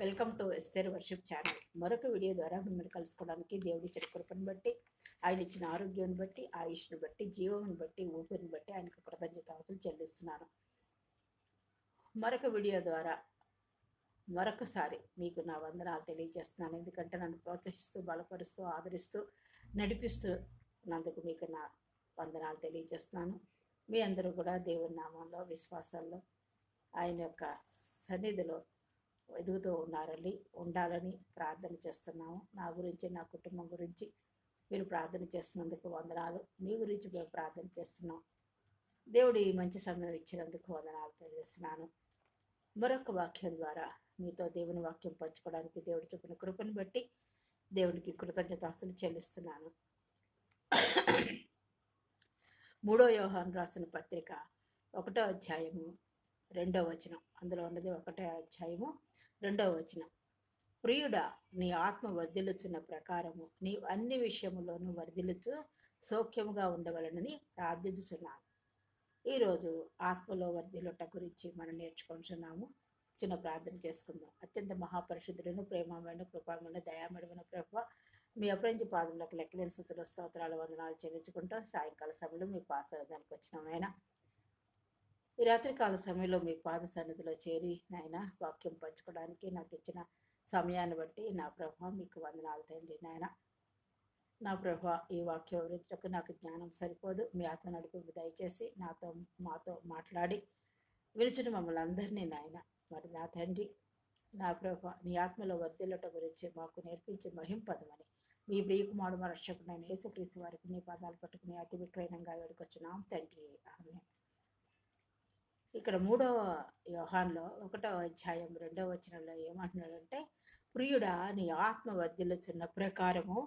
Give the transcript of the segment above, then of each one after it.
Welcome to Esther worship channel. మరొక video ద్వారా మిమ్మల్ని కలుసుకోవడానికి దేవుడి ఇచ్చిన కృపను బట్టి, ఆయన ఇచ్చిన ఆరోగ్యాన్ని బట్టి, ఆయుష్ను బట్టి, జీవమును బట్టి, ఊపిరిని బట్టి ఆయనకు కృతజ్ఞతాస్తులు చెల్లిస్తున్నాను. మరొక వీడియో ద్వారా మరొకసారి మీకు నా వందనాలు తెలియజేస్తున్నాను. ఎందుకంటే నన్ను ప్రోత్సహిస్తూ, బలపరుస్తూ, ఆదరిస్తూ, నడిపిస్తున్నందుకు మీకు నా వందనాలు తెలియజేస్తున్నాను. మీ అందరూ కూడా దేవుని నామంలో, విశ్వాసాల్లో, ఆయన యొక్క సన్నిధిలో ఎదుగుతూ ఉండాలని ప్రార్థన చేస్తున్నాము. నా గురించి, నా కుటుంబం గురించి మీరు ప్రార్థన చేస్తున్నందుకు వందనాలు. మీ గురించి మేము ప్రార్థన చేస్తున్నాం. దేవుడు ఈ మంచి సమయం ఇచ్చినందుకు వందనాలు తెలియజేస్తున్నాను. మరొక వాక్యం ద్వారా మీతో దేవుని వాక్యం పంచుకోవడానికి దేవుడు చెప్పిన కృపను బట్టి దేవునికి కృతజ్ఞతాస్తులు చెల్లిస్తున్నాను. 3వ యోహాను రాసిన పత్రిక 1వ అధ్యాయము 2వ వచనం. అందులో ఉన్నది 1వ అధ్యాయము 2వ వచనం. ప్రియుడా, నీ ఆత్మ వర్ధిల్లుచున్న ప్రకారము నీవు అన్ని విషయములోనూ వర్ధిల్లుచు సౌఖ్యముగా ఉండవలనని ప్రార్థించుచున్నాను. ఈరోజు ఆత్మలో వర్ధిల్లుట గురించి మనం నేర్చుకుంటున్నాము. చిన్న ప్రార్థన చేసుకుందాం. అత్యంత మహాపరిశుద్ధులను, ప్రేమమైన, కృపామైన, దయామడమైన ప్రభువా, మీ అపరంజి పాదములకు లెక్కలేని స్తుతులు, స్తోత్రాలు, వందనాలు చెల్లించుకుంటూ సాయంకాల సమయంలో మీ పాదానికి వచ్చినామైనా ఈ రాత్రికాల సమయంలో మీ పాద సన్నిధిలో చేరి నాయన వాక్యం పంచుకోవడానికి నాకు ఇచ్చిన సమయాన్ని బట్టి నా ప్రభావ మీకు వందనాలు తండ్రి. నాయన నా ప్రభావ ఈ వాక్యం వివరించకు నాకు జ్ఞానం సరిపోదు. మీ ఆత్మ నడిపి దయచేసి మాతో మాట్లాడి విరుచుని మమ్మల్ని అందరినీ నాయన మరి నా తండ్రి నా ప్రభావ నీ ఆత్మలో వర్ధిల్లట గురించి మాకు నేర్పించి మహింపదమని మీ ప్రియకుమారుడు మా రక్షకుడైన యేసుక్రీస్తు వారికి నీ పాదాలు పట్టుకుని అతి విక్రయంగా వేడుకొచ్చున్నాం తండ్రి. ఆమేన్. ఇక్కడ 3వ యోహానులో 1వ అధ్యాయం 2వ వచనంలో ఏమంటున్నాడంటే, ప్రియుడా, నీ ఆత్మ వర్ధిల్లుచున్న ప్రకారము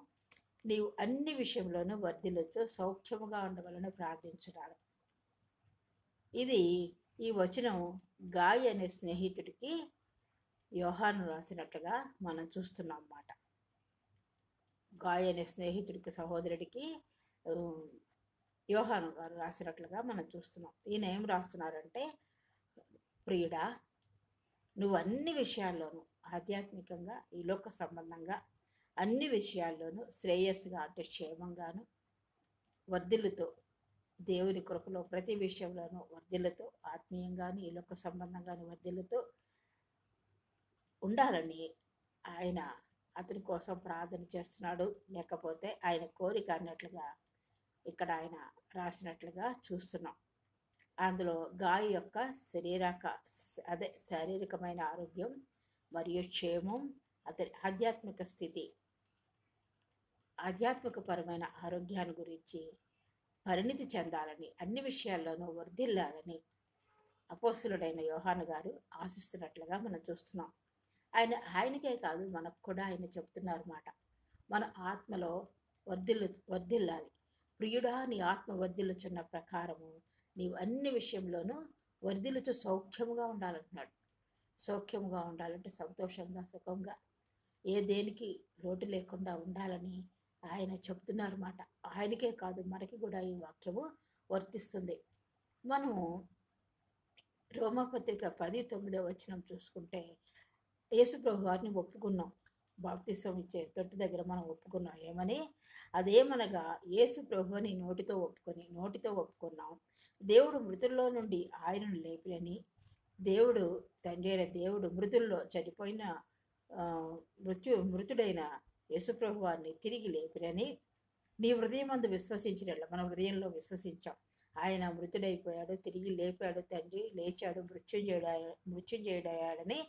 నీవు అన్ని విషయంలోనూ వర్ధిల్లుచు సౌఖ్యముగా ఉండవాలని ప్రార్థించున్నాడు. ఇది ఈ వచనం గాయి అనే స్నేహితుడికి యోహాను రాసినట్లుగా మనం చూస్తున్నాం అన్నమాట. గాయి అనే స్నేహితుడికి, సహోదరుడికి యోహాను గారు రాసినట్లుగా మనం చూస్తున్నాం. ఈయన ఏం రాస్తున్నారంటే, ప్రియుడా, నువ్వు అన్ని విషయాల్లోనూ ఆధ్యాత్మికంగా, ఈ లోక సంబంధంగా అన్ని విషయాల్లోనూ శ్రేయస్సుగా అంటే క్షేమంగాను వర్ధిల్లుతూ, దేవుని కృపలో ప్రతి విషయంలోనూ వర్ధిల్లుతూ, ఆత్మీయంగాను ఈ లోక సంబంధంగాను వర్ధిల్లుతూ ఉండాలని ఆయన అతని కోసం ప్రార్థన చేస్తున్నాడు. లేకపోతే ఆయన కోరిక అన్నట్లుగా ఇక్కడ ఆయన రాసినట్లుగా చూస్తున్నాం. అందులో గాయ యొక్క శారీరకమైన ఆరోగ్యం మరియు క్షేమం, అతని ఆధ్యాత్మిక స్థితి, ఆధ్యాత్మికపరమైన ఆరోగ్యాన్ని గురించి పరిణితి చెందాలని, అన్ని విషయాల్లోనూ వర్ధిల్లాలని అపోస్తులుడైన యోహాను గారు ఆశిస్తున్నట్లుగా మనం చూస్తున్నాం. ఆయనకే కాదు, మనకు కూడా ఆయన చెప్తున్నారు మాట. మన ఆత్మలో వర్ధిల్లాలి. ప్రియుడా, నీ ఆత్మ వర్ధిల్లుచున్న ప్రకారము నీవు అన్ని విషయంలోనూ వర్ధిల్లుచు సౌఖ్యముగా ఉండాలంటున్నాడు. సౌఖ్యముగా ఉండాలంటే సంతోషంగా, సుఖంగా, ఏ దేనికి లోటు లేకుండా ఉండాలని ఆయన చెప్తున్నారు మాట. ఆయనకే కాదు, మనకి కూడా ఈ వాక్యము వర్తిస్తుంది. మనము రోమాపత్రిక 10:9 వచనం చూసుకుంటే, యేసు ప్రభు వారిని ఒప్పుకున్నాం. బాప్తిసం ఇచ్చే తొట్టి దగ్గర మనం ఒప్పుకున్నాం. ఏమని? అదేమనగా యేసు ప్రభువుని నోటితో ఒప్పుకున్నాం, దేవుడు మృతుల్లో నుండి ఆయనను లేపినని, దేవుడు తండ్రి అయిన దేవుడు మృతుల్లో చనిపోయిన మృతుడైన యేసు ప్రభు వారిని తిరిగి లేపినని నీ హృదయమందు విశ్వసించినట్ల, మన హృదయంలో విశ్వసించాం. ఆయన మృతుడైపోయాడు, తిరిగి లేపాడు, తండ్రి లేచాడు, మృత్యుంజయుడయ్యాడని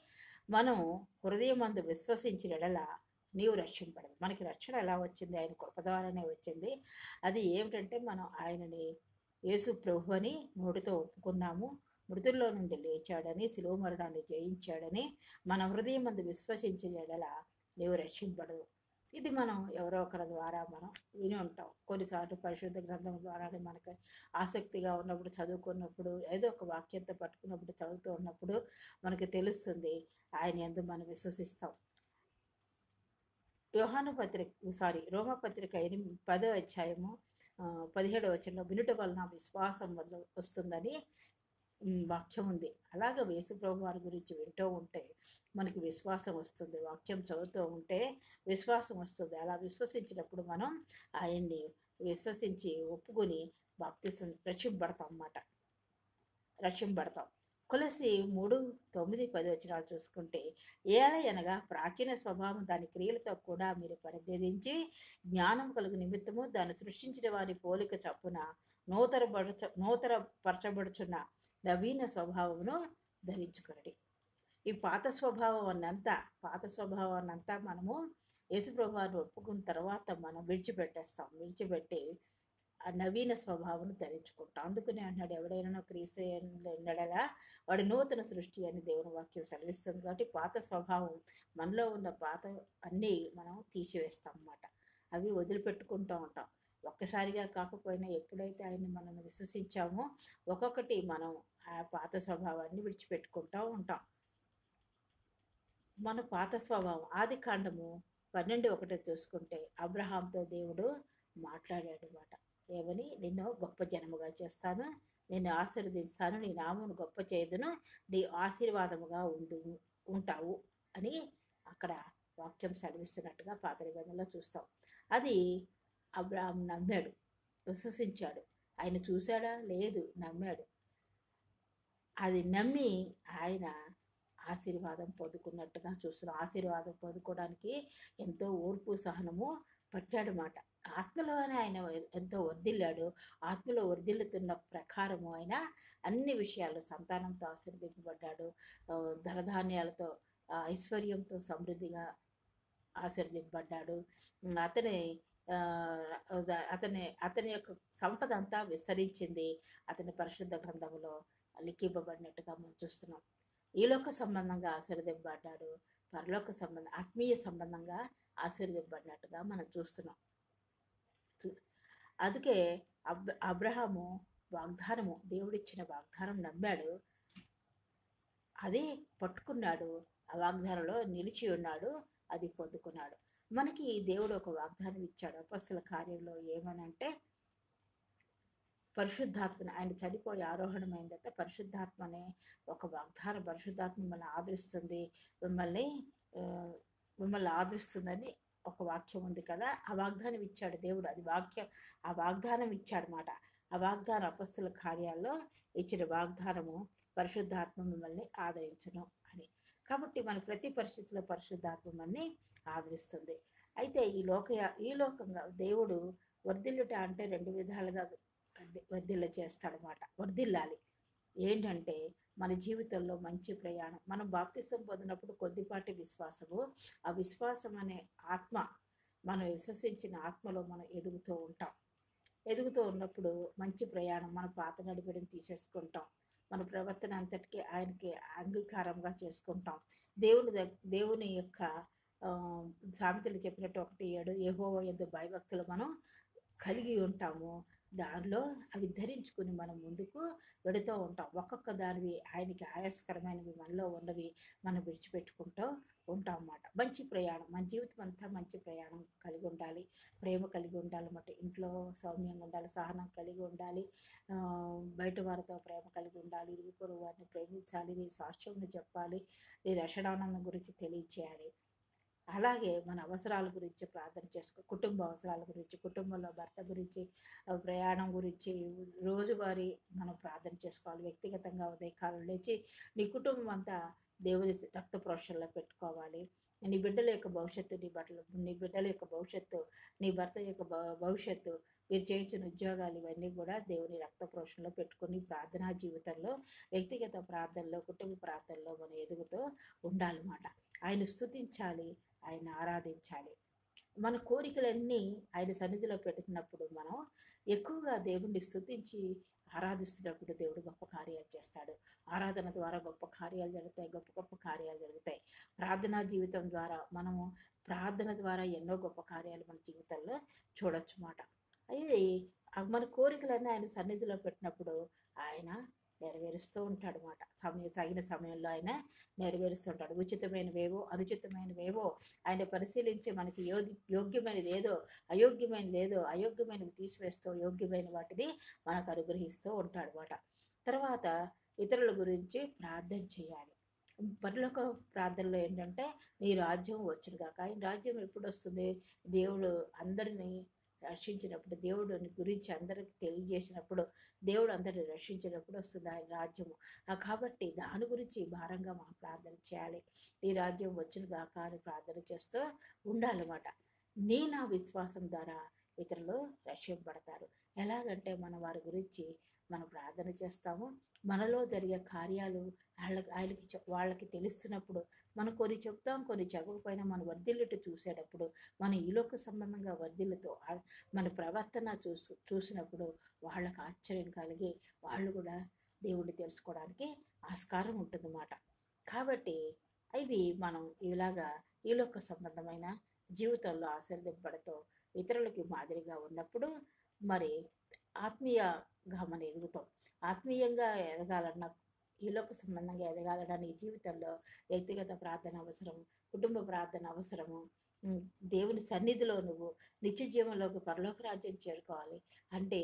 మనం హృదయమందు విశ్వసించినలా నీవు రక్షింపడదు. మనకి రక్షణ ఎలా వచ్చింది? ఆయన కృప ద్వారానే వచ్చింది. అది ఏమిటంటే, మనం ఆయనని యేసు ప్రభు అని నోటితో ఒప్పుకున్నాము, మృతుల్లో నుండి లేచాడని, శిలువ మరణాన్ని జయించాడని మన హృదయమందు విశ్వసించినలా నీవు రక్షింపడదు. ఇది మనం ఎవరో ఒకరి ద్వారా మనం విని ఉంటాం. కొన్నిసార్లు పరిశుద్ధ గ్రంథం ద్వారానే మనకు ఆసక్తిగా ఉన్నప్పుడు, చదువుకున్నప్పుడు, ఏదో ఒక వాక్యంతో పట్టుకున్నప్పుడు, చదువుతూ ఉన్నప్పుడు మనకి తెలుస్తుంది. ఆయన యందు మనం విశ్వసిస్తాం. రోమాపత్రిక 10వ అధ్యాయము 17వ వచనంలో వినుట వలన విశ్వాసం వల్ల వస్తుందని వాక్యం ఉంది. అలాగే యేసు ప్రభు వారి గురించి వింటూ ఉంటే మనకి విశ్వాసం వస్తుంది. వాక్యం చదువుతూ ఉంటే విశ్వాసం వస్తుంది. అలా విశ్వసించినప్పుడు మనం ఆయన్ని విశ్వసించి ఒప్పుకొని బాప్తిసం రక్షింపబడతాం అన్నమాట. రక్షింపబడతాం. కొలస్సీ 3:9-10 చూసుకుంటే, ఏలయనగా ప్రాచీన స్వభావం దాని క్రియలతో కూడా మీరు పరిధ్యజించి జ్ఞానం కలుగు నిమిత్తము దాన్ని సృష్టించిన వారి పోలిక చప్పున నూతనపరచబడుచున్న నవీన స్వభావమును ధరించుకొనుడి. ఈ పాత స్వభావాన్నంతా మనము యేసుప్రభువారిని ఒప్పుకున్న తర్వాత మనం విడిచిపెట్టి ఆ నవీన స్వభావం ధరించుకుంటాం. అందుకనే అంటున్నాడు, ఎవడైనా క్రీస్తు ఉండడలా వాడు నూతన సృష్టి అని దేవుని వాక్యం సెలవిస్తుంది. కాబట్టి పాత స్వభావం, మనలో ఉన్న పాత అన్నీ మనం తీసివేస్తాం అన్నమాట. అవి వదిలిపెట్టుకుంటూ ఉంటాం. ఒక్కసారిగా కాకపోయినా ఎప్పుడైతే ఆయన్ని మనం విశ్వసించామో ఒక్కొక్కటి మనం ఆ పాత స్వభావాన్ని విడిచిపెట్టుకుంటూ ఉంటాం. మన పాత స్వభావం ఆదికాండము 12:1 చూసుకుంటే అబ్రహాంతో దేవుడు మాట్లాడాడు మాట. ఏమని? నిన్ను గొప్ప జనముగా చేస్తాను, నిన్ను ఆశీర్వదిస్తాను, నీ నామమును గొప్ప చేయుదును, నీ ఆశీర్వాదముగా ఉంటావు అని అక్కడ వాక్యం సెలవిస్తున్నట్టుగా పాత నిబంధనలో చూస్తాం. అది అబ్రహాం నమ్మాడు, విశ్వసించాడు. ఆయన చూశాడా? లేదు, నమ్మాడు. అది నమ్మి ఆయన ఆశీర్వాదం పొందుకున్నట్టుగా చూస్తున్నాం. ఆశీర్వాదం పొందుకోవడానికి ఎంతో ఓర్పు సహనము పట్టాడనమాట. ఆత్మలోనే ఆయన ఎంతో వర్ధిల్లాడు. ఆత్మలో వర్ధిల్లుతున్న ప్రకారము ఆయన అన్ని విషయాలు సంతానంతో ఆశీర్వదింపబడ్డాడు. ధనధాన్యాలతో ఐశ్వర్యంతో సమృద్ధిగా ఆశీర్వదింపబడ్డాడు. అతని యొక్క సంపద అంతా విస్తరించింది. అతని పరిశుద్ధ గ్రంథంలో లిఖింపబడినట్టుగా మనం చూస్తున్నాం. ఈలోక సంబంధంగా ఆశీర్వదింపబడ్డాడు, పరలోక ఆత్మీయ సంబంధంగా ఆశీర్వదింపబడినట్టుగా మనం చూస్తున్నాం. అందుకే అబ్రహాము వాగ్దానము, దేవుడిచ్చిన వాగ్దానం నమ్మాడు, అది పట్టుకున్నాడు, ఆ వాగ్దానంలో నిలిచి ఉన్నాడు, అది పొందుకున్నాడు. మనకి దేవుడు ఒక వాగ్దానం ఇచ్చాడు అపొస్తలుల కార్యంలో. ఏమనంటే పరిశుద్ధాత్మని, ఆయన చనిపోయి ఆరోహణమైన తర్వాత పరిశుద్ధాత్మ అనే ఒక వాగ్దానం, పరిశుద్ధాత్మ మిమ్మల్ని ఆదరిస్తుంది, మిమ్మల్ని ఆదరిస్తుందని ఒక వాక్యం ఉంది కదా. ఆ వాగ్దానం ఇచ్చాడు దేవుడు. అది ఆ వాగ్దానం ఇచ్చాడనమాట. ఆ వాగ్దానం అపొస్తలుల కార్యాల్లో ఇచ్చిన వాగ్దానము పరిశుద్ధాత్మ మిమ్మల్ని ఆదరించును అని. కాబట్టి మన ప్రతి పరిస్థితిలో పరిశుద్ధాత్మ మనల్ని ఆదరిస్తుంది. అయితే ఈ లోకంగా దేవుడు వర్ధిల్లుట అంటే 2 విధాలుగా వర్ధిల్ల చేస్తాడనమాట. వర్ధిల్లాలి ఏంటంటే మన జీవితంలో మంచి ప్రయాణం. మనం బాప్తిసం పొందినప్పుడు కొద్దిపాటి విశ్వాసము, ఆ విశ్వాసం అనే ఆత్మ, మనం విశ్వసించిన ఆత్మలో మనం ఎదుగుతూ ఉంటాం. ఎదుగుతూ ఉన్నప్పుడు మంచి ప్రయాణం, మన పాత నడిబడిని తీసేసుకుంటాం. మన ప్రవర్తన అంతటికీ ఆయనకి అంగీకారంగా చేసుకుంటాం. దేవుని యొక్క సామెతలు చెప్పినట్టు 1:7 యెహోవా యందు భయభక్తులు మనం కలిగి ఉంటాము. దానిలో అవి ధరించుకుని మనం ముందుకు వెడుతూ ఉంటాం. ఒక్కొక్క దానివి ఆయనకి ఆయాస్కరమైనవి మనలో ఉన్నవి మనం విడిచిపెట్టుకుంటూ ఉంటాం అన్నమాట. మంచి ప్రయాణం, మన జీవితం అంతా మంచి ప్రయాణం కలిగి ఉండాలి. ప్రేమ కలిగి ఉండాలన్నమాట. ఇంట్లో సౌమ్యంగా ఉండాలి, సహనం కలిగి ఉండాలి, బయట వారితో ప్రేమ కలిగి ఉండాలి, ఇరుగు పొరుగు వారిని ప్రేమించాలి, నీ సాక్ష్యం చెప్పాలి, నీ రక్షణానందం గురించి తెలియచేయాలి. అలాగే మన అవసరాల గురించి ప్రార్థన కుటుంబ అవసరాల గురించి, కుటుంబంలో భర్త గురించి, ప్రయాణం గురించి రోజువారీ మనం ప్రార్థన చేసుకోవాలి. వ్యక్తిగతంగా ఉదయకాలం లేచి నీ కుటుంబం అంతా దేవుని రక్త ప్రోక్షణలో పెట్టుకోవాలి. నీ బిడ్డల యొక్క భవిష్యత్తు, నీ బిడ్డల యొక్క భవిష్యత్తు, నీ భర్త యొక్క భవిష్యత్తు, మీరు చేయించిన ఉద్యోగాలు, ఇవన్నీ కూడా దేవుని రక్త ప్రోక్షణలో పెట్టుకుని ప్రార్థనా జీవితంలో, వ్యక్తిగత ప్రార్థనలో, కుటుంబ ప్రార్థనలో మనం ఎదుగుతూ ఉండాలన్నమాట. ఆయన స్తుతించాలి, ఆయన ఆరాధించాలి. మన కోరికలన్నీ ఆయన సన్నిధిలో పెడుతున్నప్పుడు మనం ఎక్కువగా దేవుణ్ణి స్తుతించి ఆరాధిస్తున్నప్పుడు దేవుడు గొప్ప కార్యాలు చేస్తాడు. ఆరాధన ద్వారా గొప్ప కార్యాలు జరుగుతాయి, గొప్ప కార్యాలు జరుగుతాయి. ప్రార్థనా జీవితం ద్వారా ప్రార్థన ద్వారా ఎన్నో గొప్ప కార్యాలు మన జీవితంలో చూడొచ్చు మాట. ఇది మన కోరికలన్నీ ఆయన సన్నిధిలో పెట్టినప్పుడు ఆయన నెరవేరుస్తూ ఉంటాడు అన్నమాట. తగిన సమయంలో ఆయన నెరవేరుస్తూ ఉంటాడు. ఉచితమైనవేవో అనుచితమైనవేవో ఆయన పరిశీలించి మనకి యోగ్యమైనది ఏదో అయోగ్యమైనవి తీసివేస్తూ యోగ్యమైన వాటిని మనకు అనుగ్రహిస్తూ ఉంటాడు అన్నమాట. తర్వాత ఇతరుల గురించి ప్రార్థన చేయాలి. పరలోక ప్రార్థనలో ఏంటంటే నీ రాజ్యం వచ్చును గాక. ఆయన రాజ్యం ఎప్పుడు వస్తుంది? దేవుడు అందరినీ రక్షించినప్పుడు, దేవుడిని గురించి అందరికి తెలియజేసినప్పుడు, దేవుడు అందరిని రక్షించినప్పుడు వస్తుంది ఆయన రాజ్యము. కాబట్టి దాని గురించి భారంగా మనం ప్రార్థన చేయాలి. ఈ రాజ్యం వచ్చును గాక అని ప్రార్థన చేస్తూ ఉండాలన్నమాట. నా విశ్వాసం ద్వారా ఇతరులు రక్షింపబడతారు. ఎలాగంటే మనం వారి గురించి మనం ప్రార్థన చేస్తాము. మనలో జరిగే కార్యాలు వాళ్ళకి తెలుస్తున్నప్పుడు మనం కొన్ని చెప్తాం, కొన్ని చెప్పకపోయినా మన వర్ధిల్లుట చూసేటప్పుడు, మన ఈలోక సంబంధంగా వర్ధిల్లుతో మన ప్రవర్తన చూసినప్పుడు వాళ్ళకి ఆశ్చర్యం కలిగి వాళ్ళు కూడా దేవుడిని తెలుసుకోవడానికి ఆస్కారం ఉంటుందన్నమాట. కాబట్టి ఇవి మనం ఇలాగా ఈలోక సంబంధమైన జీవితంలో ఆశీర్వదింపబడుతూ ఇతరులకి మాదిరిగా ఉన్నప్పుడు మరి ఆత్మీయంగా మనం ఎదుగుతాం. ఆత్మీయంగా ఎదగాలన్న, ఈలోక సంబంధంగా ఎదగాలన్న నీ జీవితంలో వ్యక్తిగత ప్రార్థన అవసరం, కుటుంబ ప్రార్థన అవసరము. దేవుని సన్నిధిలో నువ్వు నిత్య జీవంలోకి పరలోక రాజ్యం చేరుకోవాలి అంటే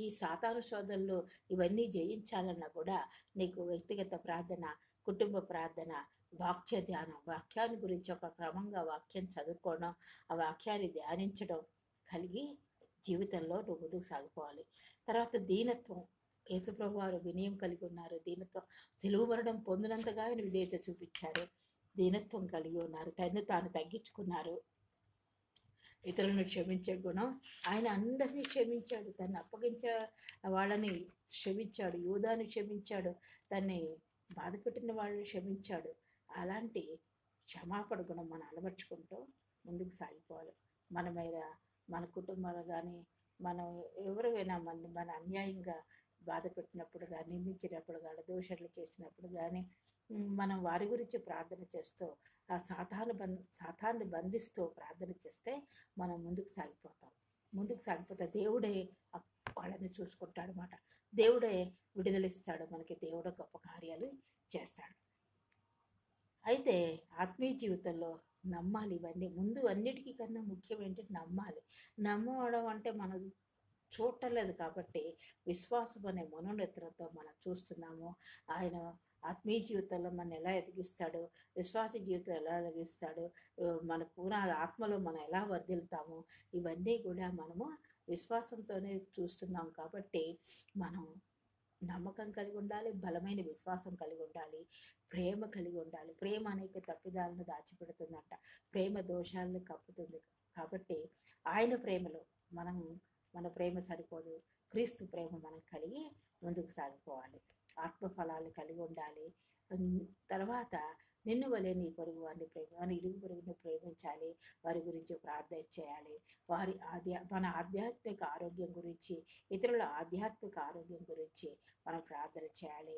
ఈ సాతాను శోధనలు ఇవన్నీ జయించాలన్నా కూడా నీకు వ్యక్తిగత ప్రార్థన, కుటుంబ ప్రార్థన, వాక్య ధ్యానం, వాక్యాన్ని గురించి ఒక క్రమంగా వాక్యం చదువుకోవడం, ఆ వాక్యాన్ని ధ్యానించడం కలిగి జీవితంలో నువ్వు ముందుకు సాగిపోవాలి. తర్వాత దీనత్వం. యేసుప్రభు వారు వినయం కలిగి ఉన్నారు. దీనత్వం, తెలుగుబడడం పొందినంతగా ఆయన విధేయత చూపించారు. దీనత్వం కలిగి ఉన్నారు. తను తాను తగ్గించుకున్నారు. ఇతరులను క్షమించే గుణం. ఆయన అందరినీ క్షమించాడు. తను అప్పగించే వాళ్ళని క్షమించాడు. యూదాని క్షమించాడు. తన్ని బాధపెట్టిన వాళ్ళని క్షమించాడు. అలాంటి క్షమాపణ గుణం మనం అలవర్చుకుంటూ ముందుకు సాగిపోవాలి. మన మీద, మన కుటుంబాలు కానీ, మనం ఎవరైనా మన అన్యాయంగా బాధ పెట్టినప్పుడు కానీ, నిందించినప్పుడు కానీ, దోషణలు చేసినప్పుడు కానీ మనం వారి గురించి ప్రార్థన చేస్తూ ఆ సాతాన్ని బంధిస్తూ ప్రార్థన చేస్తే మనం ముందుకు సాగిపోతే దేవుడే వాళ్ళని చూసుకుంటాడు అన్నమాట. దేవుడే విడుదలిస్తాడు మనకి. దేవుడు గొప్ప కార్యాలు చేస్తాడు. అయితే ఆత్మీయ జీవితంలో నమ్మాలి. ఇవన్నీ ముందు అన్నిటికీ కన్నా ముఖ్యం ఏంటంటే నమ్మాలి. నమ్మడం అంటే మనం చూడలేదు కాబట్టి విశ్వాసం అనే మనోనేత్రంతో మనం చూస్తున్నాము. ఆయన ఆత్మీయ జీవితంలో మనం ఎలా ఎదిగిస్తాడు, విశ్వాస జీవితం ఎలా ఎదిగిస్తాడు, మన పునాది ఆత్మలో మనం ఎలా వర్ధిల్తాము, ఇవన్నీ కూడా మనము విశ్వాసంతోనే చూస్తున్నాం. కాబట్టి మనం నమ్మకం కలిగి ఉండాలి, బలమైన విశ్వాసం కలిగి ఉండాలి, ప్రేమ కలిగి ఉండాలి. ప్రేమ అనేక తప్పిదాలను దాచిపెడుతుందంట, ప్రేమ దోషాలను కప్పుతుంది. కాబట్టి ఆయన ప్రేమలో మన ప్రేమ సరిపోదు, క్రీస్తు ప్రేమ మనం కలిగి ముందుకు సాగిపోవాలి. ఆత్మఫలాలు కలిగి ఉండాలి. తర్వాత నిన్ను వలె నీ పొరుగు వారిని మన ఇరుగు పొరుగును ప్రేమించాలి. వారి గురించి ప్రార్థన చేయాలి. మన ఆధ్యాత్మిక ఆరోగ్యం గురించి, ఇతరుల ఆధ్యాత్మిక ఆరోగ్యం గురించి మనం ప్రార్థన చేయాలి.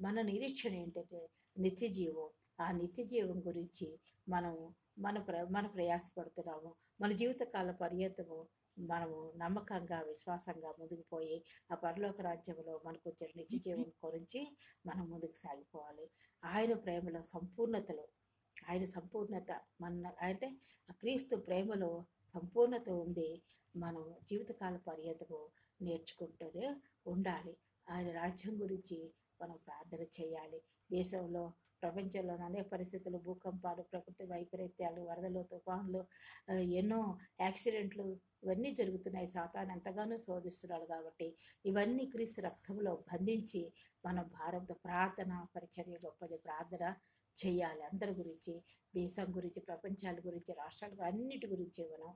మన నిరీక్షణ ఏంటంటే నిత్య జీవం. ఆ నిత్య జీవం గురించి మన ప్రయాసపడుతున్నాము. మన జీవితకాల పర్యంతము మనము నమ్మకంగా, విశ్వాసంగా ముందుకు పోయి ఆ పరలోక రాజ్యంలో మనకు వచ్చే నిత్య జీవం గురించి మనం ముందుకు సాగిపోవాలి. ఆయన ప్రేమలో ఆయన సంపూర్ణత అంటే ఆ క్రీస్తు ప్రేమలో సంపూర్ణత ఉంది. మనం జీవితకాల పర్యంతము నేర్చుకుంటూనే ఉండాలి. ఆయన రాజ్యం గురించి మనం ప్రార్థన చేయాలి. దేశంలో, ప్రపంచంలో అనేక పరిస్థితులు, భూకంపాలు, ప్రకృతి వైపరీత్యాలు, వరదలు, తుఫాన్లు, ఎన్నో యాక్సిడెంట్లు ఇవన్నీ జరుగుతున్నాయి. సాతాను ఎంతగానో శోధిస్తున్నాడు. కాబట్టి ఇవన్నీ క్రీస్తు రక్తంలో బంధించి మనం భారత ప్రార్థన పరిచర్య గొప్పది. ప్రార్థన చేయాలి అందరి గురించి, దేశం గురించి, ప్రపంచాల గురించి, రాష్ట్రాల అన్నిటి గురించి మనం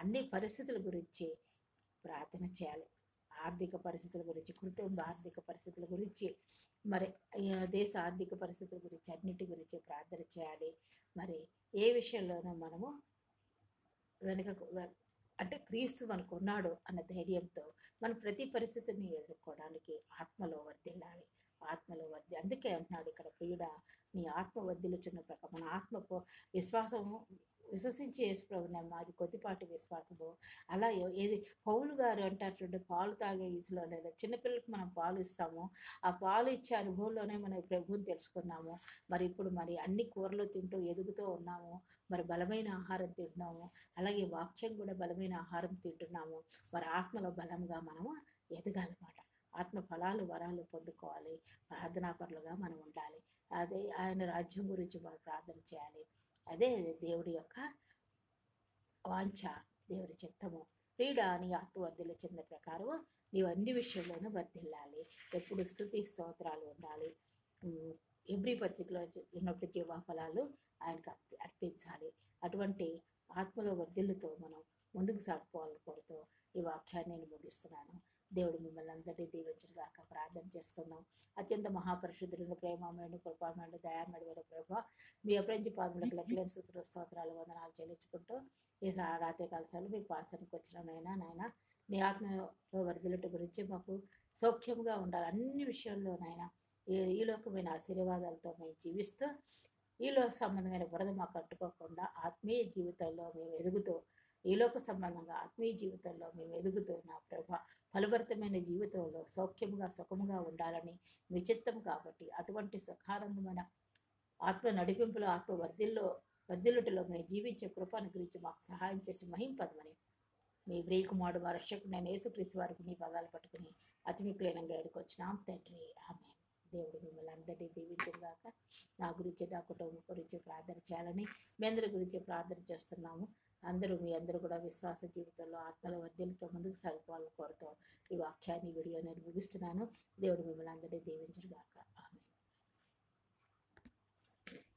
అన్ని పరిస్థితుల గురించి ప్రార్థన చేయాలి. ఆర్థిక పరిస్థితుల గురించి, కుటుంబ ఆర్థిక పరిస్థితుల గురించి, మరి దేశ ఆర్థిక పరిస్థితుల గురించి, అన్నిటి గురించి ప్రార్థన చేయాలి. మరి ఏ విషయంలోనూ మనము అంటే క్రీస్తు మనకు ఉన్నాడు అన్న ధైర్యంతో మనం ప్రతి పరిస్థితిని ఎదుర్కోవడానికి ఆత్మలో వర్ధిల్లాలి. అందుకే అంటున్నాడు ఇక్కడ, ప్రియుడా నీ ఆత్మ వర్ధిల్లుచున్న ప్రకారం మన ఆత్మకు విశ్వాసము విశ్వసించి యేసుప్రభుని అది కొద్దిపాటి విశ్వాసము. అలా ఏది పౌలు గారు అంటారు చూడండి, పాలు తాగే ఈజీలో లేదా చిన్నపిల్లలకు మనం పాలు ఇస్తాము, ఆ పాలు ఇచ్చే అనుభవంలోనే మనం ప్రభువుని తెలుసుకున్నాము. మరి ఇప్పుడు అన్ని కూరలు తింటూ ఎదుగుతూ ఉన్నాము. మరి బలమైన ఆహారం తింటున్నాము. అలాగే వాక్యం కూడా బలమైన ఆహారం తింటున్నాము. మరి ఆత్మలో బలంగా మనము ఎదగాలన్నమాట. ఆత్మ ఫలాలు వరాలు పొందుకోవాలి. ప్రార్థనాపరులుగా మనం ఉండాలి. అదే ఆయన రాజ్యం గురించి మనం ప్రార్థన చేయాలి. అదే దేవుడి యొక్క వాంఛ, దేవుడి చిత్తము. ప్రియుడా, నీ ఆత్మవర్ధిలో చెందిన ప్రకారం నీవు అన్ని విషయంలోనూ వర్ధిల్లాలి. ఎప్పుడు స్తుతి స్తోత్రాలు ఉండాలి. ఎబ్రీ పత్రికలో ఉన్నప్పుడు జీవఫలాలు ఆయనకు అర్పించాలి. అటువంటి ఆత్మలో వర్ధిల్లుతో మనం ముందుకు సాగిపోవాలని కోరుతూ ఈ వాక్యాన్ని నేను ముగిస్తున్నాను. దేవుడు మిమ్మల్ని అందరినీ దీవించుగాక. ప్రార్థన చేసుకుందాం. అత్యంత మహాపరిశుద్ధులను, ప్రేమమేడు, కృపామేడు, దయామేడు ప్రభా, మీ అప్రంజి పాదములకు లెక్కలేని స్తుతులు స్తోత్రాలు వందనాలు చెల్లించుకుంటూ ఈ రాత్రి కాలశాలు మీ పాత్రనికి వచ్చిన నాయన నీ ఆత్మలో వర్ధిల్లట గురించి మాకు సౌఖ్యంగా ఉండాలి. అన్ని విషయాల్లోనైనా ఈ లోకమైన ఆశీర్వాదాలతో మేము జీవిస్తూ ఈ లోక సంబంధమైన బురద మాకు కట్టుకోకుండా ఆత్మీయ జీవితంలో మేము ఎదుగుతూ, ఈ లోక సంబంధంగా ఆత్మీయ జీవితంలో మేము ఎదుగుతూ నా ప్రభ ఫలభరితమైన జీవితంలో సౌఖ్యముగా సుఖముగా ఉండాలని మీ చిత్తం కాబట్టి అటువంటి సుఖానందమైన ఆత్మ నడిపింపులో ఆత్మ వర్ధిల్లుటలో మేము జీవించే కృపను గురించి మాకు సహాయం చేసి మహింపదమని మీ బ్రేకుమాడు మా రక్షకుడైన యేసుక్రీస్తు వారికి నీ పదాలు పట్టుకుని అతి మిక్కిలీనంగా ఎడుకొచ్చినాం తండ్రి. ఆమె. దేవుడు మిమ్మల్ని అందరినీ దీవించుగాక. నా గురించి, నా కుటుంబం గురించి ప్రార్థన చేయాలని మీ అందరి గురించి ప్రార్థన చేస్తున్నాము. మీ అందరూ కూడా విశ్వాస జీవితంలో ఆత్మల వర్ధిల్లుతో ముందుకు సాగిపోవాలని కోరుతూ ఈ వాక్యాన్ని వీడియో నేను ముగిస్తున్నాను. దేవుడు మిమ్మల్ని అందరినీ దీవించుగాక.